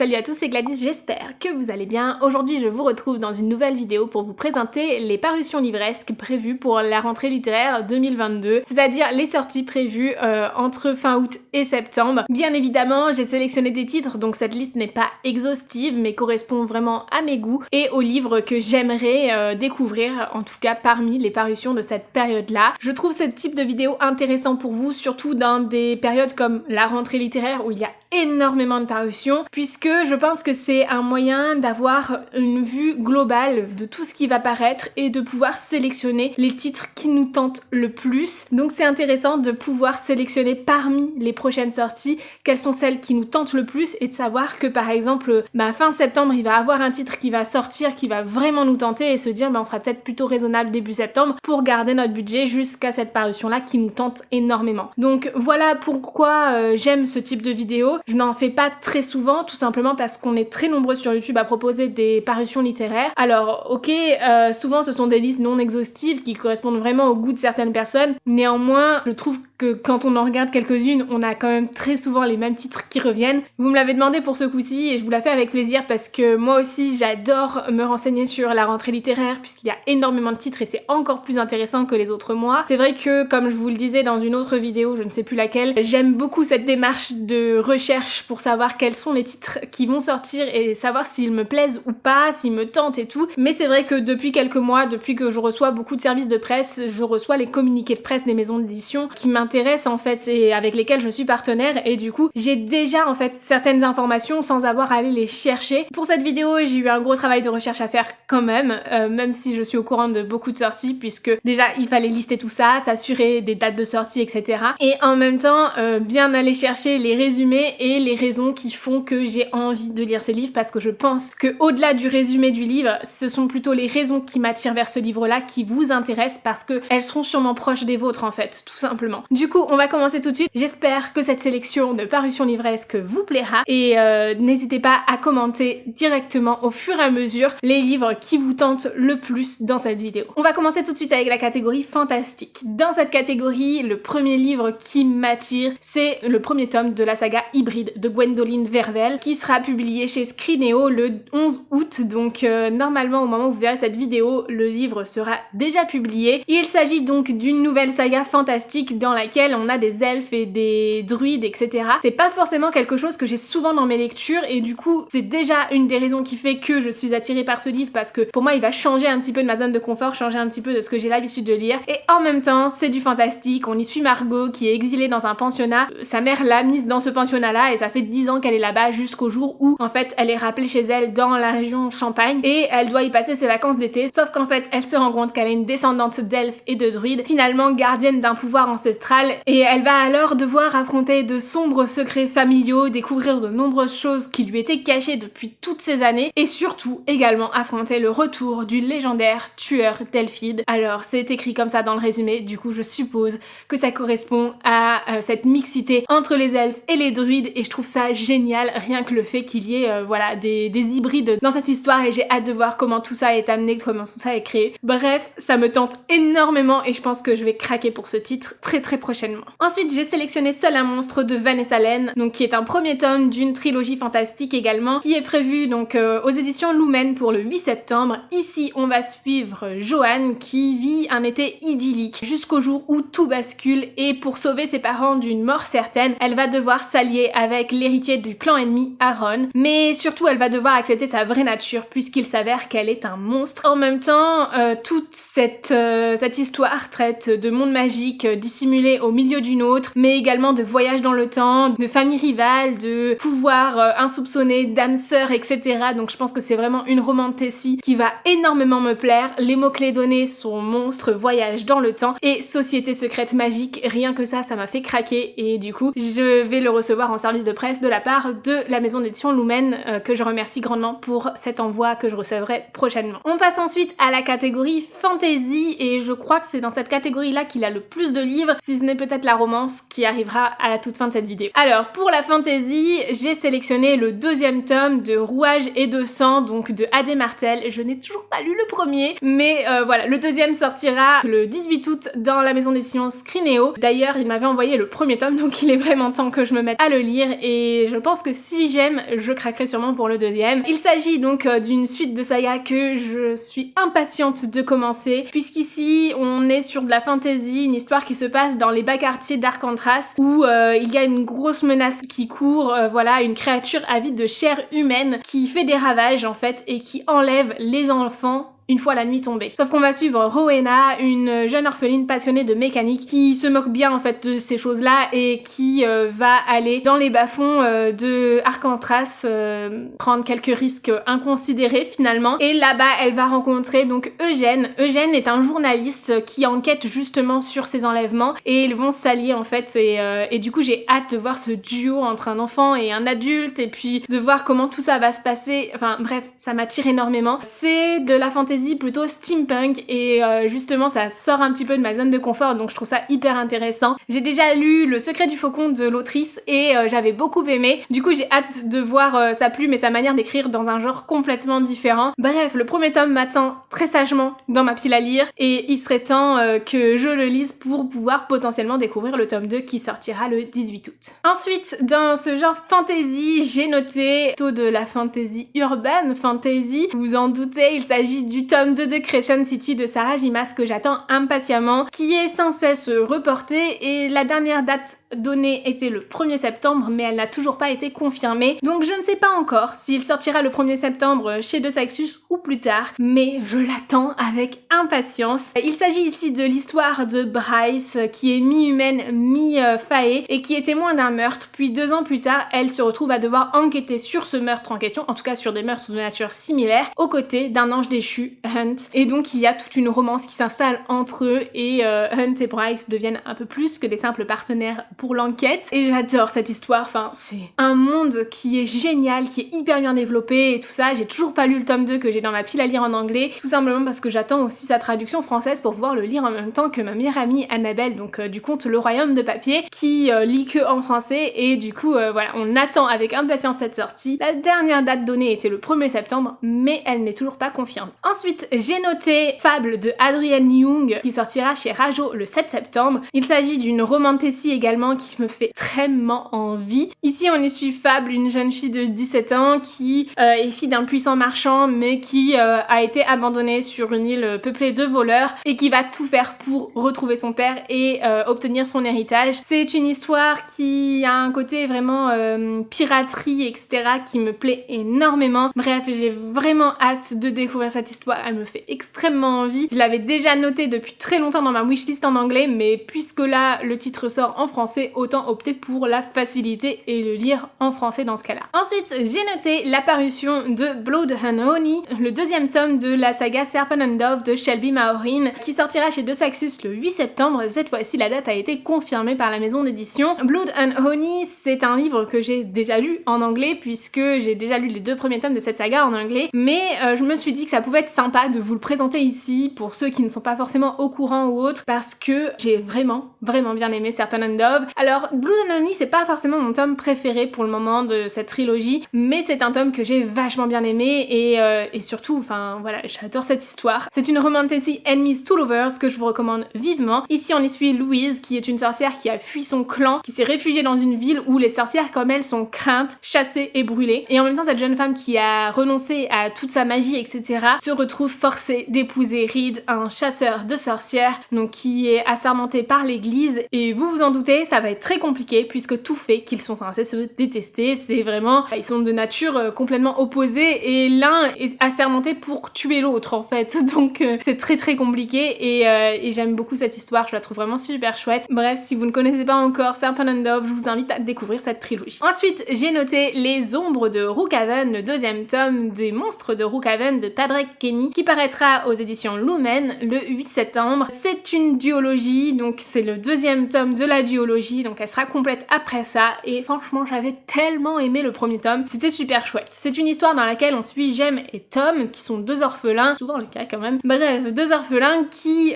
Salut à tous, c'est Gladys, j'espère que vous allez bien. Aujourd'hui je vous retrouve dans une nouvelle vidéo pour vous présenter les parutions livresques prévues pour la rentrée littéraire 2022, c'est-à-dire les sorties prévues entre fin août et septembre. Bien évidemment, j'ai sélectionné des titres, donc cette liste n'est pas exhaustive, mais correspond vraiment à mes goûts et aux livres que j'aimerais découvrir, en tout cas parmi les parutions de cette période-là. Je trouve ce type de vidéo intéressant pour vous, surtout dans des périodes comme la rentrée littéraire où il y a énormément de parutions, puisque je pense que c'est un moyen d'avoir une vue globale de tout ce qui va paraître et de pouvoir sélectionner les titres qui nous tentent le plus. Donc c'est intéressant de pouvoir sélectionner parmi les prochaines sorties quelles sont celles qui nous tentent le plus et de savoir que par exemple fin septembre il va avoir un titre qui va sortir qui va vraiment nous tenter et se dire on sera peut-être plutôt raisonnable début septembre pour garder notre budget jusqu'à cette parution là qui nous tente énormément. Donc voilà pourquoi j'aime ce type de vidéo. Je n'en fais pas très souvent, tout simplement parce qu'on est très nombreux sur YouTube à proposer des parutions littéraires. Alors ok, souvent ce sont des listes non exhaustives qui correspondent vraiment au goût de certaines personnes. Néanmoins, je trouve que quand on en regarde quelques-unes, on a quand même très souvent les mêmes titres qui reviennent. Vous me l'avez demandé pour ce coup-ci et je vous la fais avec plaisir parce que moi aussi j'adore me renseigner sur la rentrée littéraire puisqu'il y a énormément de titres et c'est encore plus intéressant que les autres mois. C'est vrai que, comme je vous le disais dans une autre vidéo, je ne sais plus laquelle, j'aime beaucoup cette démarche de recherche pour savoir quels sont les titres qui vont sortir et savoir s'ils me plaisent ou pas, s'ils me tentent et tout. Mais c'est vrai que depuis quelques mois, depuis que je reçois beaucoup de services de presse, je reçois les communiqués de presse des maisons d'édition qui m'intéressent en fait et avec lesquels je suis partenaire et du coup j'ai déjà en fait certaines informations sans avoir à aller les chercher. Pour cette vidéo j'ai eu un gros travail de recherche à faire quand même, même si je suis au courant de beaucoup de sorties puisque déjà il fallait lister tout ça, s'assurer des dates de sortie etc. Et en même temps bien aller chercher les résumés et les raisons qui font que j'ai envie de lire ces livres parce que je pense que au-delà du résumé du livre, ce sont plutôt les raisons qui m'attirent vers ce livre-là qui vous intéressent parce que elles seront sûrement proches des vôtres en fait, tout simplement. Du coup, on va commencer tout de suite. J'espère que cette sélection de parutions livresques vous plaira et n'hésitez pas à commenter directement au fur et à mesure les livres qui vous tentent le plus dans cette vidéo. On va commencer tout de suite avec la catégorie fantastique. Dans cette catégorie, le premier livre qui m'attire, c'est le premier tome de la saga Hybride de Gwendoline Vervel qui sera publié chez Scrinéo le 11 août, donc normalement au moment où vous verrez cette vidéo, le livre sera déjà publié. Il s'agit donc d'une nouvelle saga fantastique dans laquelle on a des elfes et des druides, etc. C'est pas forcément quelque chose que j'ai souvent dans mes lectures et du coup c'est déjà une des raisons qui fait que je suis attirée par ce livre parce que pour moi il va changer un petit peu de ma zone de confort, changer un petit peu de ce que j'ai l'habitude de lire et en même temps c'est du fantastique. On y suit Margot qui est exilée dans un pensionnat, sa mère l'a mise dans ce pensionnat là et ça fait 10 ans qu'elle est là-bas jusqu'au jour où en fait elle est rappelée chez elle dans la région Champagne et elle doit y passer ses vacances d'été, sauf qu'en fait elle se rend compte qu'elle est une descendante d'elfes et de druides, finalement gardienne d'un pouvoir ancestral et elle va alors devoir affronter de sombres secrets familiaux, découvrir de nombreuses choses qui lui étaient cachées depuis toutes ces années et surtout également affronter le retour du légendaire tueur d'Elfide. Alors c'est écrit comme ça dans le résumé, du coup je suppose que ça correspond à cette mixité entre les elfes et les druides et je trouve ça génial, rien que le fait qu'il y ait voilà des hybrides dans cette histoire et j'ai hâte de voir comment tout ça est amené, comment tout ça est créé. Bref, ça me tente énormément et je pense que je vais craquer pour ce titre très prochainement. Ensuite, j'ai sélectionné Seul un monstre de Vanessa Len, donc qui est un premier tome d'une trilogie fantastique également, qui est prévu donc aux éditions Lumen pour le 8 septembre. Ici, on va suivre Joanne qui vit un été idyllique jusqu'au jour où tout bascule et pour sauver ses parents d'une mort certaine, elle va devoir s'allier avec l'héritier du clan ennemi, Aaron, mais surtout elle va devoir accepter sa vraie nature puisqu'il s'avère qu'elle est un monstre. En même temps, toute cette histoire traite de monde magique dissimulé au milieu d'une autre, mais également de voyages dans le temps, de familles rivales, de pouvoirs insoupçonnés, d'âmes sœurs, etc. Donc je pense que c'est vraiment une romantasy qui va énormément me plaire. Les mots-clés donnés sont monstre, voyage dans le temps et société secrète magique. Rien que ça m'a fait craquer et du coup je vais le recevoir en service de presse de la part de la maison d'édition Lumen que je remercie grandement pour cet envoi que je recevrai prochainement. On passe ensuite à la catégorie fantasy et je crois que c'est dans cette catégorie là qu'il a le plus de livres, si ce n'est peut-être la romance qui arrivera à la toute fin de cette vidéo. Alors pour la fantasy, j'ai sélectionné le deuxième tome de Rouage et de sang, donc de A.D. Martel. Je n'ai toujours pas lu le premier, mais voilà, le deuxième sortira le 18 août dans la maison d'édition Scrinéo. D'ailleurs, il m'avait envoyé le premier tome, donc il est vraiment temps que je me mette à le lire et je pense que si j'aime deuxième, je craquerai sûrement pour le deuxième. Il s'agit donc d'une suite de saga que je suis impatiente de commencer, puisqu'ici on est sur de la fantasy, une histoire qui se passe dans les bas quartiers d'Arcantras, où il y a une grosse menace qui court, voilà, une créature avide de chair humaine qui fait des ravages en fait et qui enlève les enfants une fois la nuit tombée. Sauf qu'on va suivre Rowena, une jeune orpheline passionnée de mécanique qui se moque bien en fait de ces choses-là et qui va aller dans les bas-fonds de Arcantras prendre quelques risques inconsidérés finalement. Et là-bas, elle va rencontrer donc Eugène. Eugène est un journaliste qui enquête justement sur ces enlèvements et ils vont s'allier en fait et du coup j'ai hâte de voir ce duo entre un enfant et un adulte et puis de voir comment tout ça va se passer. Enfin bref, ça m'attire énormément. C'est de la fantasy plutôt steampunk et justement ça sort un petit peu de ma zone de confort, donc je trouve ça hyper intéressant. J'ai déjà lu Le Secret du Faucon de l'autrice et j'avais beaucoup aimé. Du coup j'ai hâte de voir sa plume et sa manière d'écrire dans un genre complètement différent. Bref, le premier tome m'attend très sagement dans ma pile à lire et il serait temps que je le lise pour pouvoir potentiellement découvrir le tome 2 qui sortira le 18 août. Ensuite, dans ce genre fantasy, j'ai noté plutôt de la fantasy urbaine, fantasy, vous vous en doutez, il s'agit du tome 2 de Crescent City de Sarah J. Maas que j'attends impatiemment, qui est sans cesse reporté et la dernière date donnée était le 1er septembre mais elle n'a toujours pas été confirmée, donc je ne sais pas encore s'il sortira le 1er septembre chez De Saxus ou plus tard, mais je l'attends avec impatience. Il s'agit ici de l'histoire de Bryce qui est mi-humaine, mi-faée et qui est témoin d'un meurtre, puis 2 ans plus tard elle se retrouve à devoir enquêter sur ce meurtre en question, en tout cas sur des meurtres de nature similaire, aux côtés d'un ange déchu, Hunt, et donc il y a toute une romance qui s'installe entre eux et Hunt et Bryce deviennent un peu plus que des simples partenaires pour l'enquête et j'adore cette histoire. Enfin c'est un monde qui est génial, qui est hyper bien développé et tout ça. J'ai toujours pas lu le tome 2 que j'ai dans ma pile à lire en anglais, tout simplement parce que j'attends aussi sa traduction française pour pouvoir le lire en même temps que ma meilleure amie Annabelle, donc du conte Le Royaume de Papier, qui lit que en français et du coup voilà, on attend avec impatience cette sortie. La dernière date donnée était le 1er septembre mais elle n'est toujours pas confirmée. Ensuite, j'ai noté Fable de Adrienne Young qui sortira chez Rajo le 7 septembre. Il s'agit d'une romantasy également qui me fait extrêmement envie. Ici, on y suit Fable, une jeune fille de 17 ans qui est fille d'un puissant marchand mais qui a été abandonnée sur une île peuplée de voleurs et qui va tout faire pour retrouver son père et obtenir son héritage. C'est une histoire qui a un côté vraiment piraterie, etc. qui me plaît énormément. Bref, j'ai vraiment hâte de découvrir cette histoire. Elle me fait extrêmement envie. Je l'avais déjà noté depuis très longtemps dans ma wishlist en anglais, mais puisque là le titre sort en français, autant opter pour la facilité et le lire en français dans ce cas-là. Ensuite, j'ai noté la parution de Blood and Honey, le 2e tome de la saga Serpent and Dove de Shelby Maureen, qui sortira chez De Saxus le 8 septembre. Cette fois-ci, la date a été confirmée par la maison d'édition. Blood and Honey, c'est un livre que j'ai déjà lu en anglais, puisque j'ai déjà lu les 2 premiers tomes de cette saga en anglais, mais je me suis dit que ça pouvait être sympa de vous le présenter ici pour ceux qui ne sont pas forcément au courant ou autre, parce que j'ai vraiment bien aimé Serpent and Dove. Alors Blood and Honey, c'est pas forcément mon tome préféré pour le moment de cette trilogie, mais c'est un tome que j'ai vachement bien aimé et surtout, enfin voilà, j'adore cette histoire. C'est une romantasy Enemies to Lovers que je vous recommande vivement. Ici on y suit Louise qui est une sorcière qui a fui son clan, qui s'est réfugiée dans une ville où les sorcières comme elle sont craintes, chassées et brûlées, et en même temps cette jeune femme qui a renoncé à toute sa magie, etc. se retrouve forcée d'épouser Reed, un chasseur de sorcières, donc qui est assermenté par l'église, et vous vous en doutez, ça va être très compliqué puisque tout fait qu'ils sont censés se détester. C'est vraiment, ils sont de nature complètement opposées et l'un est assermenté pour tuer l'autre en fait, donc c'est très compliqué et j'aime beaucoup cette histoire, je la trouve vraiment super chouette. Bref, si vous ne connaissez pas encore Serpent and Dove, je vous invite à découvrir cette trilogie. Ensuite, j'ai noté Les Ombres de Rookhaven, le 2e tome des Monstres de Rookhaven de Padraig Kenny, qui paraîtra aux éditions Lumen le 8 septembre. C'est une duologie, donc c'est le 2e tome de la duologie, donc elle sera complète après ça, et franchement j'avais tellement aimé le 1er tome, c'était super chouette. C'est une histoire dans laquelle on suit Jem et Tom, qui sont 2 orphelins, souvent le cas quand même, bref, 2 orphelins qui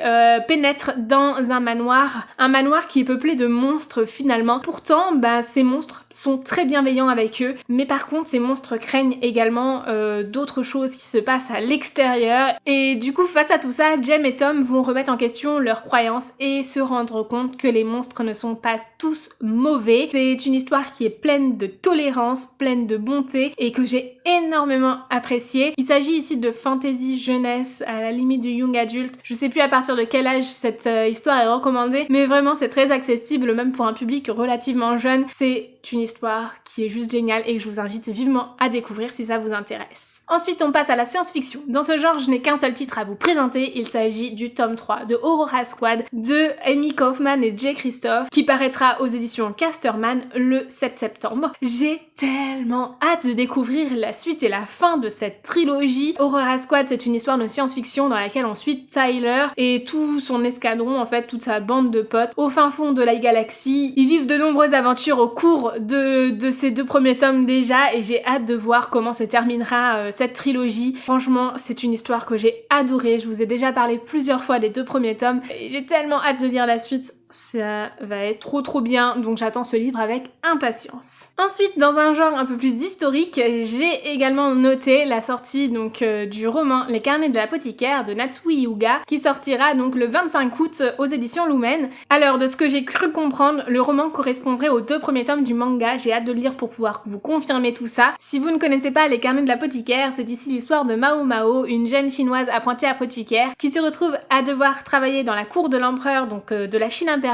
pénètrent dans un manoir qui est peuplé de monstres finalement. Pourtant, ces monstres sont très bienveillants avec eux, mais par contre ces monstres craignent également d'autres choses qui se passent à l'extérieur, et du coup face à tout ça, Jem et Tom vont remettre en question leurs croyances et se rendre compte que les monstres ne sont pas tous mauvais. C'est une histoire qui est pleine de tolérance, pleine de bonté et que j'ai énormément appréciée. Il s'agit ici de fantasy jeunesse à la limite du young adulte. Je sais plus à partir de quel âge cette histoire est recommandée, mais vraiment c'est très accessible même pour un public relativement jeune. C'est une histoire qui est juste géniale et que je vous invite vivement à découvrir si ça vous intéresse. Ensuite on passe à la science-fiction. Dans ce genre je n'ai qu'un seul titre à vous présenter, il s'agit du tome 3 de Aurora Squad de Amy Kaufman et Jay Kristoff qui paraîtra aux éditions Casterman le 7 septembre. J'ai tellement hâte de découvrir la suite et la fin de cette trilogie. Aurora Squad, c'est une histoire de science-fiction dans laquelle on suit Tyler et tout son escadron, en fait toute sa bande de potes au fin fond de la galaxie. Ils vivent de nombreuses aventures au cours de ces 2 premiers tomes déjà et j'ai hâte de voir comment se terminera cette trilogie. Franchement, c'est une histoire que j'ai adorée. Je vous ai déjà parlé plusieurs fois des 2 premiers tomes et j'ai tellement hâte de lire la suite. Ça va être trop bien, donc j'attends ce livre avec impatience. Ensuite, dans un genre un peu plus historique, j'ai également noté la sortie donc du roman Les Carnets de l'apothicaire de Natsui Yuga, qui sortira donc le 25 août aux éditions Lumen. Alors, de ce que j'ai cru comprendre, le roman correspondrait aux 2 premiers tomes du manga. J'ai hâte de le lire pour pouvoir vous confirmer tout ça. Si vous ne connaissez pas Les Carnets de l'apothicaire, c'est ici l'histoire de Mao Mao, une jeune chinoise apprenti apothicaire, qui se retrouve à devoir travailler dans la cour de l'empereur, donc de la Chine impériale,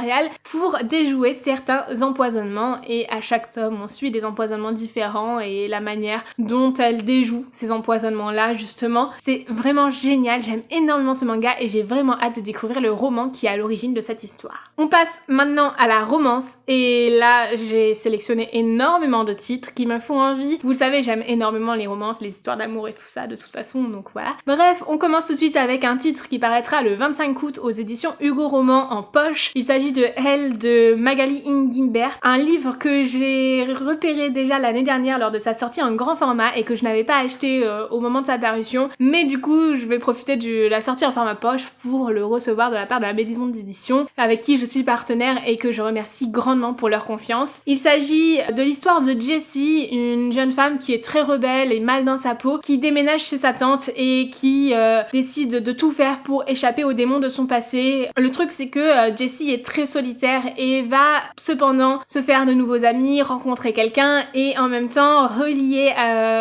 pour déjouer certains empoisonnements et à chaque tome on suit des empoisonnements différents et la manière dont elle déjoue ces empoisonnements là justement. C'est vraiment génial, j'aime énormément ce manga et j'ai vraiment hâte de découvrir le roman qui est à l'origine de cette histoire. On passe maintenant à la romance et là j'ai sélectionné énormément de titres qui me font envie. Vous le savez, j'aime énormément les romances, les histoires d'amour et tout ça de toute façon, donc voilà. Bref, on commence tout de suite avec un titre qui paraîtra le 25 août aux éditions Hugo Roman en poche. Il s'agit de Elle de Magali Ingimbert, un livre que j'ai repéré déjà l'année dernière lors de sa sortie en grand format et que je n'avais pas acheté au moment de sa parution, mais du coup je vais profiter de la sortie en format poche pour le recevoir de la part de la maison d'édition avec qui je suis partenaire et que je remercie grandement pour leur confiance. Il s'agit de l'histoire de Jessie, une jeune femme qui est très rebelle et mal dans sa peau, qui déménage chez sa tante et qui décide de tout faire pour échapper aux démons de son passé. Le truc c'est que Jessie est très solitaire et va cependant se faire de nouveaux amis, rencontrer quelqu'un et en même temps relier,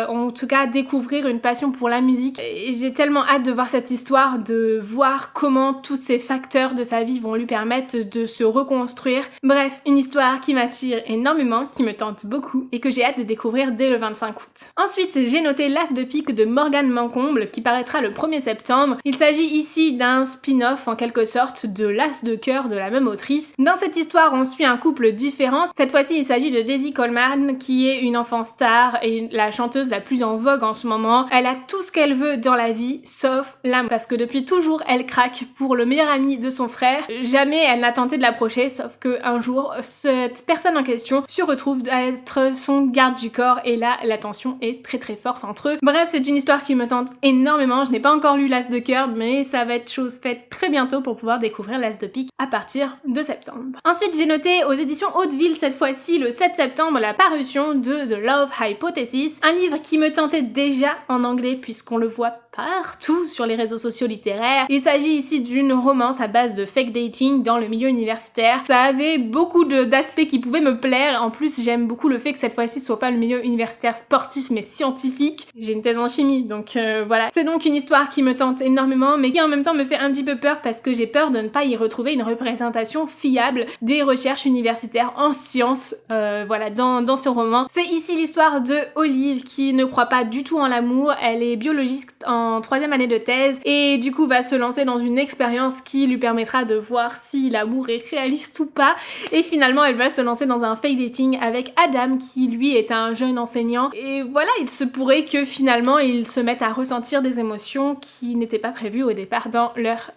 en tout cas découvrir une passion pour la musique. Et j'ai tellement hâte de voir cette histoire, de voir comment tous ces facteurs de sa vie vont lui permettre de se reconstruire. Bref, une histoire qui m'attire énormément, qui me tente beaucoup et que j'ai hâte de découvrir dès le 25 août. Ensuite, j'ai noté L'As de pique de Morgane Mancomble qui paraîtra le 1er septembre. Il s'agit ici d'un spin-off en quelque sorte de L'As de cœur de la même autrice. Dans cette histoire, on suit un couple différent. Cette fois-ci, il s'agit de Daisy Coleman, qui est une enfant star et la chanteuse la plus en vogue en ce moment. Elle a tout ce qu'elle veut dans la vie, sauf l'amour. Parce que depuis toujours, elle craque pour le meilleur ami de son frère. Jamais elle n'a tenté de l'approcher, sauf qu'un jour, cette personne en question se retrouve à être son garde du corps et là, la tension est très forte entre eux. Bref, c'est une histoire qui me tente énormément. Je n'ai pas encore lu L'As de cœur, mais ça va être chose faite très bientôt pour pouvoir découvrir L'As de pique à partir de septembre. Ensuite, j'ai noté aux éditions Hauteville cette fois-ci le 7 septembre la parution de The Love Hypothesis, un livre qui me tentait déjà en anglais puisqu'on le voit partout sur les réseaux sociaux littéraires. Il s'agit ici d'une romance à base de fake dating dans le milieu universitaire. Ça avait beaucoup d'aspects qui pouvaient me plaire. En plus, j'aime beaucoup le fait que cette fois-ci ce soit pas le milieu universitaire sportif mais scientifique. J'ai une thèse en chimie, donc voilà. C'est donc une histoire qui me tente énormément mais qui en même temps me fait un petit peu peur parce que j'ai peur de ne pas y retrouver une représentation fiable des recherches universitaires en sciences, voilà, dans ce roman. C'est ici l'histoire de Olive qui ne croit pas du tout en l'amour. Elle est biologiste en 3e année de thèse et du coup va se lancer dans une expérience qui lui permettra de voir si l'amour est réaliste ou pas et finalement elle va se lancer dans un fake dating avec Adam qui lui est un jeune enseignant et voilà, il se pourrait que finalement ils se mettent à ressentir des émotions qui n'étaient pas prévues au départ dans leur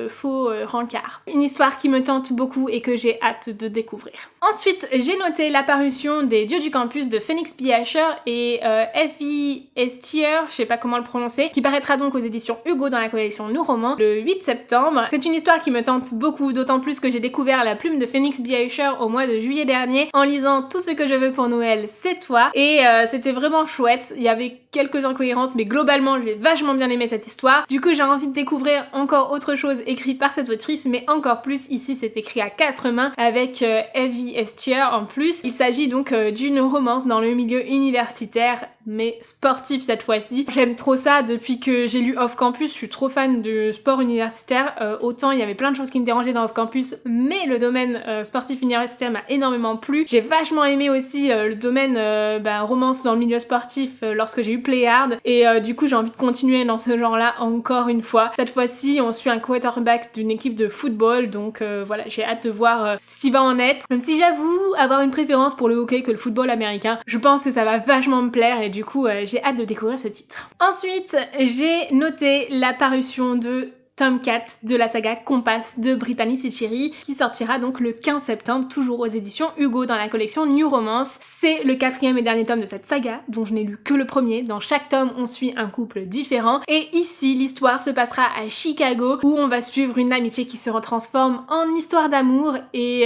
faux rencard. Une histoire qui me tente beaucoup et que j'ai hâte de découvrir. Ensuite, j'ai noté l'apparition des Dieux du campus de Phoenix P. Asher et Effie Estier, je sais pas comment le prononcer, qui paraîtra donc aux éditions Hugo dans la collection Nous Romans le 8 septembre. C'est une histoire qui me tente beaucoup, d'autant plus que j'ai découvert la plume de Phoenix B. Asher au mois de juillet dernier en lisant Tout ce que je veux pour Noël, c'est toi, et c'était vraiment chouette. Il y avait quelques incohérences, mais globalement j'ai vachement bien aimé cette histoire. Du coup j'ai envie de découvrir encore autre chose écrit par cette autrice, mais encore plus ici c'est écrit à 4 mains avec Evie Estier en plus. Il s'agit donc d'une romance dans le milieu universitaire, mais sportif cette fois-ci. J'aime trop ça depuis que j'ai lu Off Campus, je suis trop fan de sport universitaire. Autant il y avait plein de choses qui me dérangeaient dans Off Campus, mais le domaine sportif universitaire m'a énormément plu. J'ai vachement aimé aussi le domaine romance dans le milieu sportif lorsque j'ai eu Play Hard, et du coup j'ai envie de continuer dans ce genre-là encore une fois. Cette fois-ci on suit un quarterback d'une équipe de football, donc voilà, j'ai hâte de voir ce qui va en être. Même si j'avoue avoir une préférence pour le hockey que le football américain, je pense que ça va vachement me plaire et du coup j'ai hâte de découvrir ce titre. Ensuite j'ai noté la parution de tome 4 de la saga Compass de Brittany Seccheri qui sortira donc le 15 septembre, toujours aux éditions Hugo dans la collection New Romance. C'est le 4e et dernier tome de cette saga, dont je n'ai lu que le premier. Dans chaque tome, on suit un couple différent. Et ici, l'histoire se passera à Chicago, où on va suivre une amitié qui se transforme en histoire d'amour. Et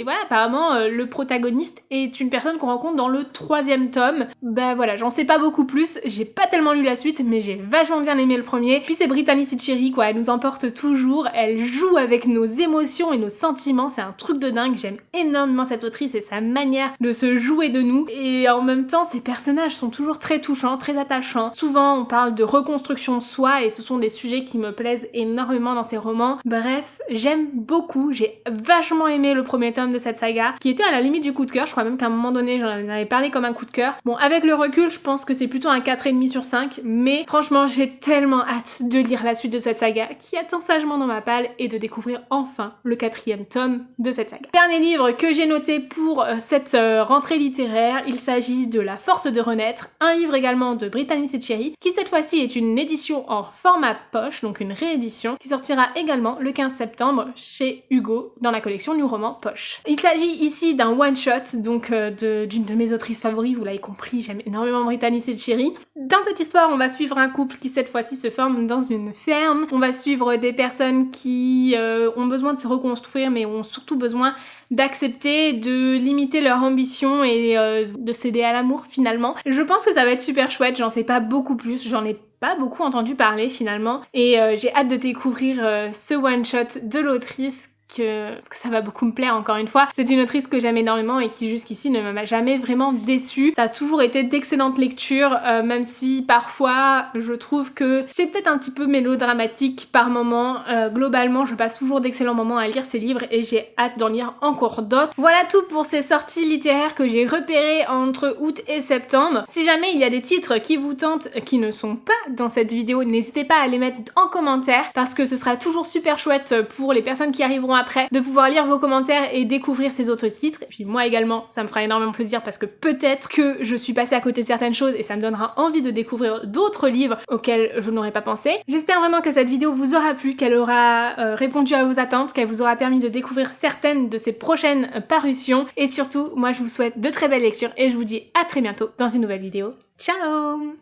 voilà, apparemment, le protagoniste est une personne qu'on rencontre dans le 3e tome. Bah voilà, j'en sais pas beaucoup plus. J'ai pas tellement lu la suite, mais j'ai vachement bien aimé le premier. Puis c'est Brittany Seccheri, quoi. Elle nous emporte toujours, elle joue avec nos émotions et nos sentiments, c'est un truc de dingue. J'aime énormément cette autrice et sa manière de se jouer de nous, et en même temps ses personnages sont toujours très touchants, très attachants. Souvent on parle de reconstruction de soi et ce sont des sujets qui me plaisent énormément dans ses romans. Bref, j'aime beaucoup, j'ai vachement aimé le premier tome de cette saga qui était à la limite du coup de cœur. Je crois même qu'à un moment donné j'en avais parlé comme un coup de cœur. Bon, avec le recul je pense que c'est plutôt un 4,5 sur 5, mais franchement j'ai tellement hâte de lire la suite de cette saga qui attend sagement dans ma palle et de découvrir enfin le 4e tome de cette saga. Dernier livre que j'ai noté pour cette rentrée littéraire, il s'agit de La Force de Renaître, un livre également de Brittany Seccheri qui cette fois-ci est une édition en format poche, donc une réédition, qui sortira également le 15 septembre chez Hugo dans la collection New Roman Poche. Il s'agit ici d'un one-shot, donc d'une de mes autrices favorites, vous l'avez compris, j'aime énormément Brittany Seccheri. Dans cette histoire, on va suivre un couple qui cette fois-ci se forme dans une ferme. On va suivre des personnes qui ont besoin de se reconstruire mais ont surtout besoin d'accepter de limiter leur ambition et de céder à l'amour finalement. Je pense que ça va être super chouette, j'en sais pas beaucoup plus, j'en ai pas beaucoup entendu parler finalement, et j'ai hâte de découvrir ce one-shot de l'autrice parce que ça va beaucoup me plaire encore une fois. C'est une autrice que j'aime énormément et qui jusqu'ici ne m'a jamais vraiment déçue. Ça a toujours été d'excellentes lectures, même si parfois je trouve que c'est peut-être un petit peu mélodramatique par moment. Globalement, je passe toujours d'excellents moments à lire ces livres et j'ai hâte d'en lire encore d'autres. Voilà tout pour ces sorties littéraires que j'ai repérées entre août et septembre. Si jamais il y a des titres qui vous tentent, qui ne sont pas dans cette vidéo, n'hésitez pas à les mettre en commentaire parce que ce sera toujours super chouette pour les personnes qui arriveront après de pouvoir lire vos commentaires et découvrir ces autres titres. Et puis moi également, ça me fera énormément plaisir parce que peut-être que je suis passée à côté de certaines choses et ça me donnera envie de découvrir d'autres livres auxquels je n'aurais pas pensé. J'espère vraiment que cette vidéo vous aura plu, qu'elle aura répondu à vos attentes, qu'elle vous aura permis de découvrir certaines de ces prochaines parutions, et surtout, moi je vous souhaite de très belles lectures et je vous dis à très bientôt dans une nouvelle vidéo. Ciao!